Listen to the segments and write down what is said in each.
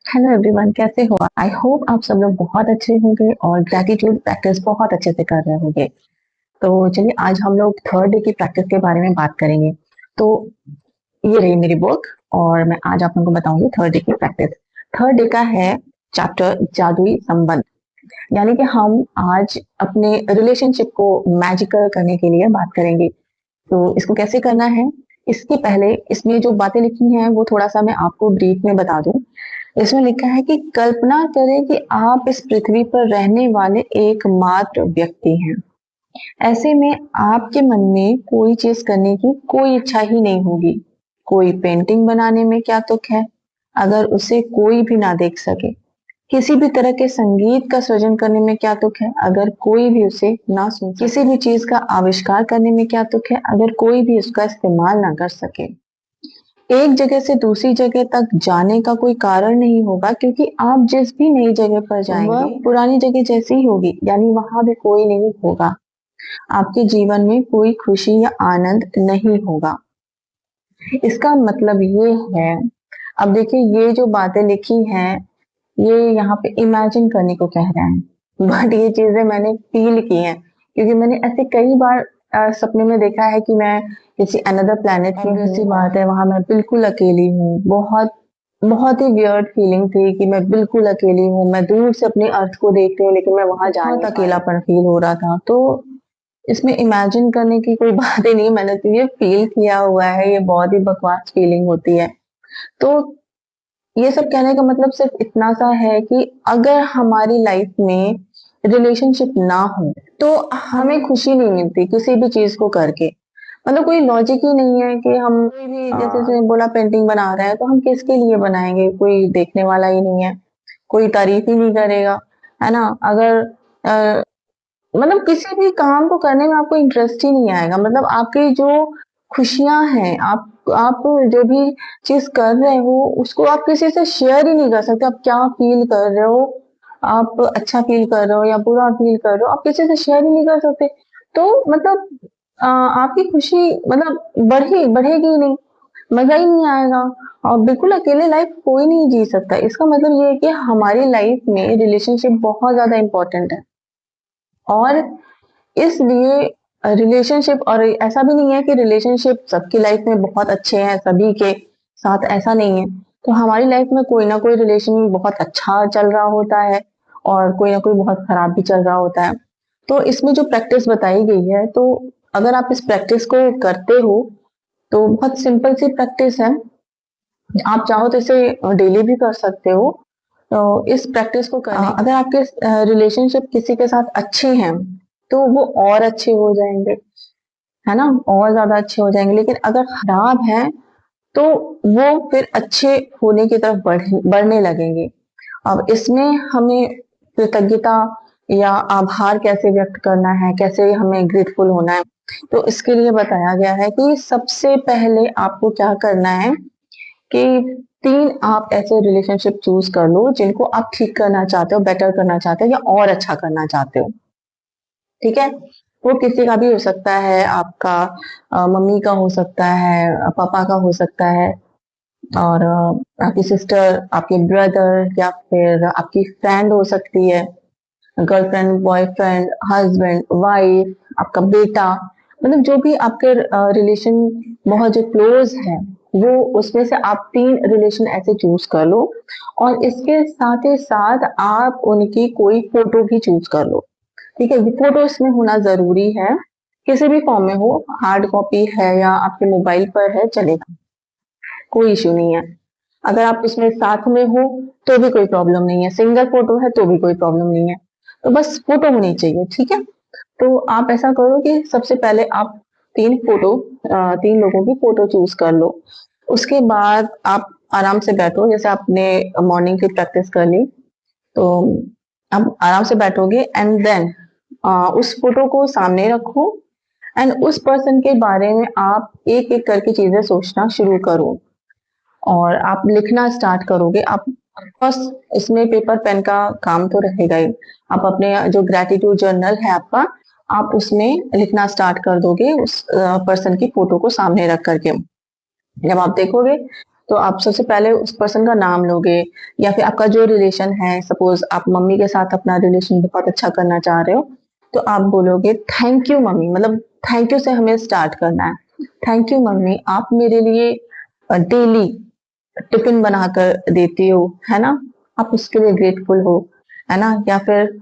Hello everyone, कैसे हो? I hope आप सब लोग बहुत अच्छे होंगे और ग्रैटिट्यूड प्रैक्टिस बहुत अच्छे से कर रहे होंगे। तो चलिए आज हम लोग थर्ड डे की प्रैक्टिस के बारे में बात करेंगे। तो ये रही मेरी बुक और मैं आज आप लोगों को बताऊंगी थर्ड डे की प्रैक्टिस। थर्ड डे का है चैप्टर जादुई संबंध। यानी कि हम आज अपने रिलेशनशिप को मैजिकल करने के लिए बात करेंगे। तो इसको कैसे करना है, इसके पहले इसमें जो बातें लिखी हैं वो थोड़ा सा मैं आपको ब्रीफ में बता दूं। इसमें लिखा है कि कल्पना करें कि आप इस पृथ्वी पर रहने वाले एकमात्र व्यक्ति हैं। ऐसे में आपके मन में कोई चीज करने की कोई इच्छा ही नहीं होगी। कोई पेंटिंग बनाने में क्या तुक है अगर उसे कोई भी ना देख सके। किसी भी तरह के संगीत का सृजन करने में क्या तुक है अगर कोई भी उसे ना सुन सके। किसी भी चीज का आविष्कार करने में क्या तुक है अगर कोई भी उसका इस्तेमाल ना कर सके। एक जगह से दूसरी जगह तक जाने का कोई कारण नहीं होगा, क्योंकि आप जिस भी नई जगह पर जाएंगे वह पुरानी जगह जैसी ही होगी, यानी वहां भी कोई नहीं होगा। आपके जीवन में कोई खुशी या आनंद नहीं होगा। इसका मतलब ये है, अब देखिए ये जो बातें लिखी हैं ये यहाँ पे इमेजिन करने को कह रहे हैं, बट ये चीजें मैंने फील की हैं, क्योंकि मैंने ऐसे कई बार सपने में देखा है कि मैं किसी अनदर प्लेनेट में हूँ। ऐसी बात है, वहां मैं बिल्कुल अकेली हूँ। बहुत बहुत ही वियर्ड फीलिंग थी कि मैं बिल्कुल अकेली हूँ। मैं दूर से अपनी अर्थ को देख रही हूँ लेकिन मैं वहां जा नहीं, अकेलापन फील हो रहा था। तो इसमें इमेजिन करने की कोई बात ही नहीं, मैंने तो ये फील किया हुआ है। ये बहुत ही बकवास फीलिंग होती है। तो ये सब कहने का मतलब सिर्फ इतना सा है कि अगर हमारी लाइफ में रिलेशनशिप ना हो तो हमें खुशी नहीं मिलती किसी भी चीज को करके। मतलब कोई लॉजिक ही नहीं है कि हम कोई भी, जैसे उसने बोला पेंटिंग बना रहे हैं तो हम किसके लिए बनाएंगे? कोई देखने वाला ही नहीं है, कोई तारीफ ही नहीं करेगा, है ना? अगर मतलब किसी भी काम को करने में आपको इंटरेस्ट ही नहीं आएगा। मतलब आपकी जो खुशियां हैं, आप जो भी चीज कर रहे हो उसको आप किसी से शेयर ही नहीं कर सकते। आप क्या फील कर रहे हो, आप अच्छा फील कर रहे हो या बुरा फील कर रहे हो, आप किसी से शेयर ही नहीं कर सकते। तो मतलब आपकी खुशी मतलब बढ़ेगी ही नहीं, मजा ही नहीं आएगा। और बिल्कुल अकेले लाइफ कोई नहीं जी सकता। इसका मतलब ये है कि हमारी लाइफ में रिलेशनशिप बहुत ज्यादा इंपॉर्टेंट है। और इसलिए रिलेशनशिप, और ऐसा भी नहीं है कि रिलेशनशिप सबकी लाइफ में बहुत अच्छे हैं सभी के साथ, ऐसा नहीं है। तो हमारी लाइफ में कोई ना कोई रिलेशन बहुत अच्छा चल रहा होता है और कोई ना कोई बहुत खराब भी चल रहा होता है। तो इसमें जो प्रैक्टिस बताई गई है, तो अगर आप इस प्रैक्टिस को करते हो तो बहुत सिंपल सी प्रैक्टिस है। आप चाहो तो इसे डेली भी कर सकते हो। तो इस प्रैक्टिस को करने अगर आपके रिलेशनशिप किसी के साथ अच्छे हैं तो वो और अच्छे हो जाएंगे, है ना? और ज्यादा अच्छे हो जाएंगे। लेकिन अगर खराब है तो वो फिर अच्छे होने की तरफ बढ़ने लगेंगे। अब इसमें हमें कृतज्ञता या आभार कैसे व्यक्त करना है, कैसे हमें ग्रेटफुल होना है, तो इसके लिए बताया गया है कि सबसे पहले आपको क्या करना है कि 3 आप ऐसे रिलेशनशिप चूज कर लो जिनको आप ठीक करना चाहते हो, बेटर करना चाहते हो या और अच्छा करना चाहते हो। ठीक है? वो किसी का भी हो सकता है, आपका मम्मी का हो सकता है, पापा का हो सकता है, और आपकी सिस्टर, आपके ब्रदर, या फिर आपकी फ्रेंड हो सकती है, गर्लफ्रेंड, बॉयफ्रेंड, हस्बैंड, वाइफ, आपका बेटा। मतलब जो भी आपके रिलेशन बहुत जो क्लोज है, वो उसमें से आप 3 रिलेशन ऐसे चूज कर लो। और इसके साथ ही साथ आप उनकी कोई फोटो भी चूज कर लो। ठीक है? फोटो इसमें होना जरूरी है, किसी भी फॉर्म में हो, हार्ड कॉपी है या आपके मोबाइल पर है, चलेगा, कोई इश्यू नहीं है। अगर आप उसमें साथ में हो तो भी कोई प्रॉब्लम नहीं है, सिंगल फोटो है तो भी कोई प्रॉब्लम नहीं है। तो बस फोटो होनी चाहिए। ठीक है? तो आप ऐसा करो कि सबसे पहले आप 3 लोगों की फोटो चूज कर लो। उसके बाद आप आराम से बैठो, जैसे आपने मॉर्निंग की प्रैक्टिस कर ली, तो आप आराम से बैठोगे एंड देन उस फोटो को सामने रखो एंड उस पर्सन के बारे में आप एक एक करके चीजें सोचना शुरू करो और आप लिखना स्टार्ट करोगे। आप बस इसमें पेपर पेन का काम तो रहेगा ही। आप अपने जो ग्रेटिट्यूड जर्नल है आपका, आप उसमें लिखना स्टार्ट कर दोगे उस पर्सन की फोटो को सामने रख करके। जब आप देखोगे तो आप सबसे पहले उस पर्सन का नाम लोगे, या फिर आपका जो रिलेशन है, सपोज आप मम्मी के साथ अपना रिलेशन बहुत अच्छा करना चाह रहे हो, तो आप बोलोगे थैंक यू मम्मी, मतलब थैंक यू से हमें स्टार्ट करना है। थैंक यू मम्मी, आप मेरे लिए डेली टिफिन बनाकर देती हो, है ना, आप उसके लिए ग्रेटफुल हो, है ना। या फिर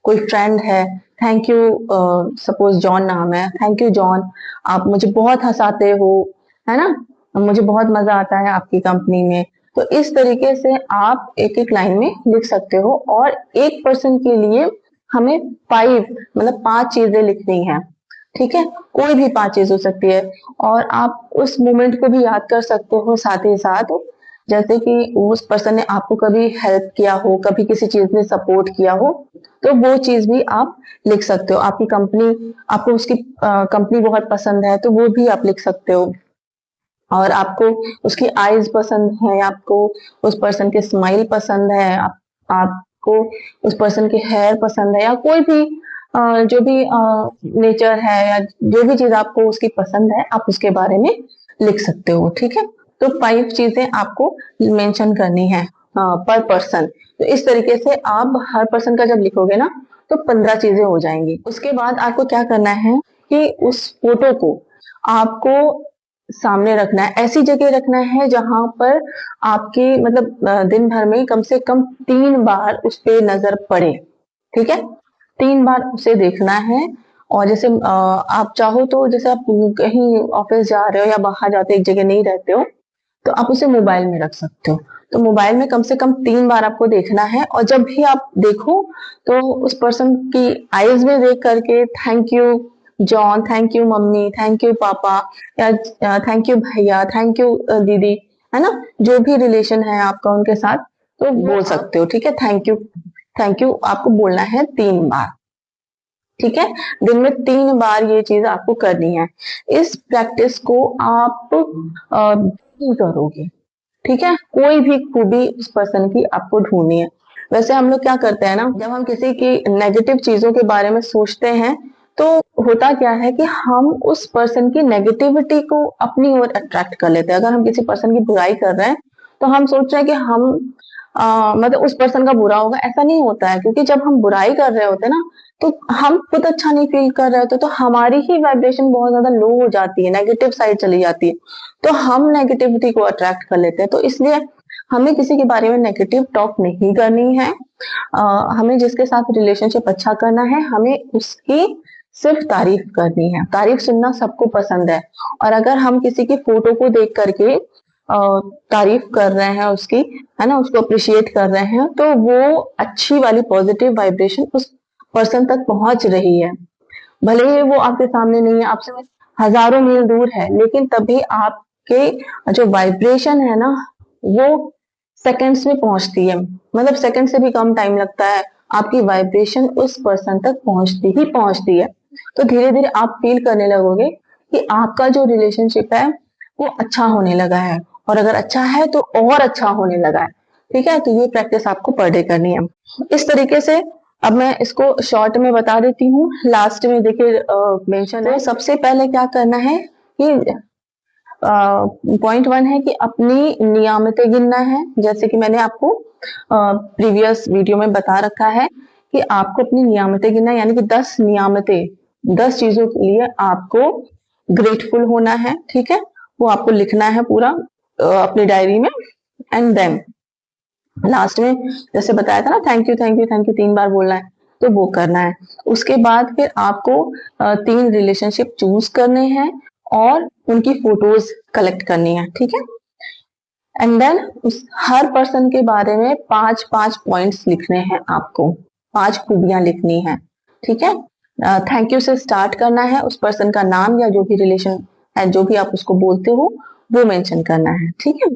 कोई फ्रेंड है, थैंक यू, सपोज जॉन नाम है, थैंक यू जॉन, आप मुझे बहुत हंसाते हो, है ना, मुझे बहुत मजा आता है आपकी कंपनी में। तो इस तरीके से आप एक एक लाइन में लिख सकते हो, और एक पर्सन के लिए हमें 5, मतलब 5 चीजें लिखनी है, ठीक है, कोई भी 5 चीज हो सकती है। और आप उस मोमेंट को भी याद कर सकते हो साथ ही साथ, जैसे कि उस पर्सन ने आपको कभी हेल्प किया हो, कभी किसी चीज में सपोर्ट किया हो, तो वो चीज भी आप लिख सकते हो। आपकी कंपनी, आपको उसकी कंपनी बहुत पसंद है, तो वो भी आप लिख सकते हो। और आपको उसकी आईज पसंद है, आपको उस पर्सन की स्माइल पसंद है, आपको उस पर्सन के हेयर पसंद है, या कोई भी जो भी नेचर है, या जो भी चीज आपको उसकी पसंद है, आप उसके बारे में लिख सकते हो, ठीक है। तो 5 चीजें आपको मेंशन करनी है पर पर्सन। तो इस तरीके से आप हर पर्सन का जब लिखोगे ना, तो 15 चीजें हो जाएंगी। उसके बाद आपको क्या करना है कि उस फोटो को आपको सामने रखना है, ऐसी जगह रखना है जहां पर आपके मतलब दिन भर में कम से कम 3 बार उस पे नजर पड़े, ठीक है, 3 बार उसे देखना है। और जैसे आप चाहो तो जैसे आप कहीं ऑफिस जा रहे हो या बाहर जाते एक जगह नहीं रहते हो, तो आप उसे मोबाइल में रख सकते हो। तो मोबाइल में कम से कम 3 बार आपको देखना है, और जब भी आप देखो तो उस पर्सन की आईज में देख करके thank you John, thank you mummy, thank you पापा, या थैंक यू भैया, थैंक यू दीदी, है ना, जो भी रिलेशन है आपका उनके साथ, तो बोल सकते हो, ठीक है। थैंक यू, थैंक यू आपको बोलना है 3 बार, ठीक है। दिन में 3 बार ये चीज आपको करनी है। इस प्रैक्टिस को आप ही करोगे, ठीक है। कोई भी खूबी उस पर्सन की आपको ढूंढनी है। वैसे हम लोग क्या करते हैं ना, जब हम किसी की नेगेटिव चीजों के बारे में सोचते हैं, तो होता क्या है कि हम उस पर्सन की नेगेटिविटी को अपनी ओर अट्रैक्ट कर लेते हैं। अगर हम किसी पर्सन की बुराई कर रहे हैं, तो हम सोच रहे हैं कि हम मतलब उस पर्सन का बुरा होगा, ऐसा नहीं होता है। क्योंकि जब हम बुराई कर रहे होते हैं ना, तो हम खुद अच्छा नहीं फील कर रहे होते, तो हमारी ही वाइब्रेशन बहुत ज्यादा लो हो जाती है, नेगेटिव साइड चली जाती है, तो हम नेगेटिविटी को अट्रैक्ट कर लेते हैं। तो इसलिए हमें किसी के बारे में नेगेटिव टॉक नहीं करनी है। हमें जिसके साथ रिलेशनशिप अच्छा करना है, हमें उसकी सिर्फ तारीफ करनी है। तारीफ सुनना सबको पसंद है, और अगर हम किसी की फोटो को देख करके तारीफ कर रहे हैं उसकी, है ना, उसको अप्रिशिएट कर रहे हैं, तो वो अच्छी वाली पॉजिटिव वाइब्रेशन उस पर्सन तक पहुंच रही है। भले ही वो आपके सामने नहीं है, आपसे हजारों मील दूर है, लेकिन तभी आपके जो वाइब्रेशन है ना, वो सेकंड्स में पहुंचती है, मतलब सेकंड से भी कम टाइम लगता है, आपकी वाइब्रेशन उस पर्सन तक पहुंचती है। तो धीरे धीरे आप फील करने लगोगे कि आपका जो रिलेशनशिप है वो अच्छा होने लगा है, और अगर अच्छा है तो और अच्छा होने लगा है, ठीक है। तो ये प्रैक्टिस आपको पर डे करनी है इस तरीके से। अब मैं इसको शॉर्ट में बता देती हूँ, लास्ट में देखिए मेंशन है। सबसे पहले क्या करना है कि पॉइंट 1 है कि अपनी नियामतें गिनना है, जैसे कि मैंने आपको प्रीवियस वीडियो में बता रखा है कि आपको अपनी नियामतें गिनना है, यानी कि 10 नियामतें, 10 चीजों के लिए आपको ग्रेटफुल होना है, ठीक है। वो आपको लिखना है पूरा अपनी डायरी में। एंड देन लास्ट में जैसे बताया था ना, thank you thank you thank you 3 बार बोलना है, तो वो करना है। उसके बाद फिर आपको 3 रिलेशनशिप चूज करने हैं, और उनकी फोटोज कलेक्ट करनी है, ठीक है। एंड देन उस हर पर्सन के बारे में 5-5 पॉइंट्स लिखने हैं आपको, 5 खूबियां लिखनी है, ठीक है। थैंक यू से स्टार्ट करना है, उस पर्सन का नाम या जो भी रिलेशन है, जो भी आप उसको बोलते हो, वो मेंशन करना है, ठीक है।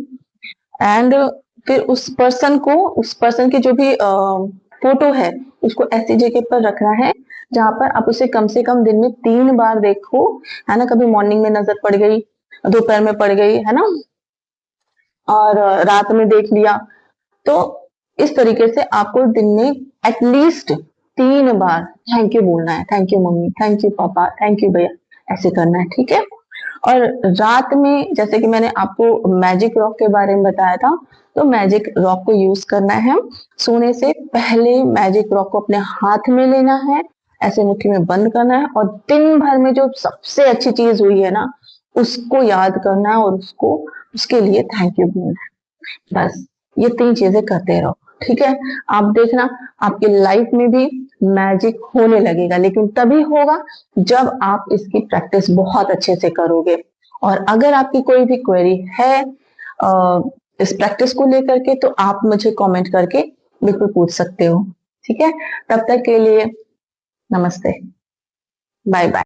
एंड फिर उस पर्सन की जो भी फोटो है, उसको ऐसी जगह पर रखना है जहां पर आप उसे कम से कम दिन में 3 बार देखो, है ना। कभी मॉर्निंग में नजर पड़ गई, दोपहर में पड़ गई, है ना, और रात में देख लिया। तो इस तरीके से आपको दिन में एटलीस्ट 3 बार थैंक यू बोलना है। Thank you mummy, thank you पापा, थैंक यू भैया, ऐसे करना है, ठीक है। और रात में जैसे कि मैंने आपको मैजिक रॉक के बारे में बताया था, तो मैजिक रॉक को यूज करना है। सोने से पहले मैजिक रॉक को अपने हाथ में लेना है, ऐसे मुट्ठी में बंद करना है और दिन भर में जो सबसे अच्छी चीज हुई है ना, उसको याद करना है और उसको उसके लिए थैंक यू बोलना है। बस ये 3 चीजें करते रहो, ठीक है? आप देखना आपकी लाइफ में भी मैजिक होने लगेगा, लेकिन तभी होगा जब आप इसकी प्रैक्टिस बहुत अच्छे से करोगे। और अगर आपकी कोई भी क्वेरी है इस प्रैक्टिस को लेकर के, तो आप मुझे कमेंट करके बिल्कुल पूछ सकते हो, ठीक है? तब तक के लिए नमस्ते, बाय बाय।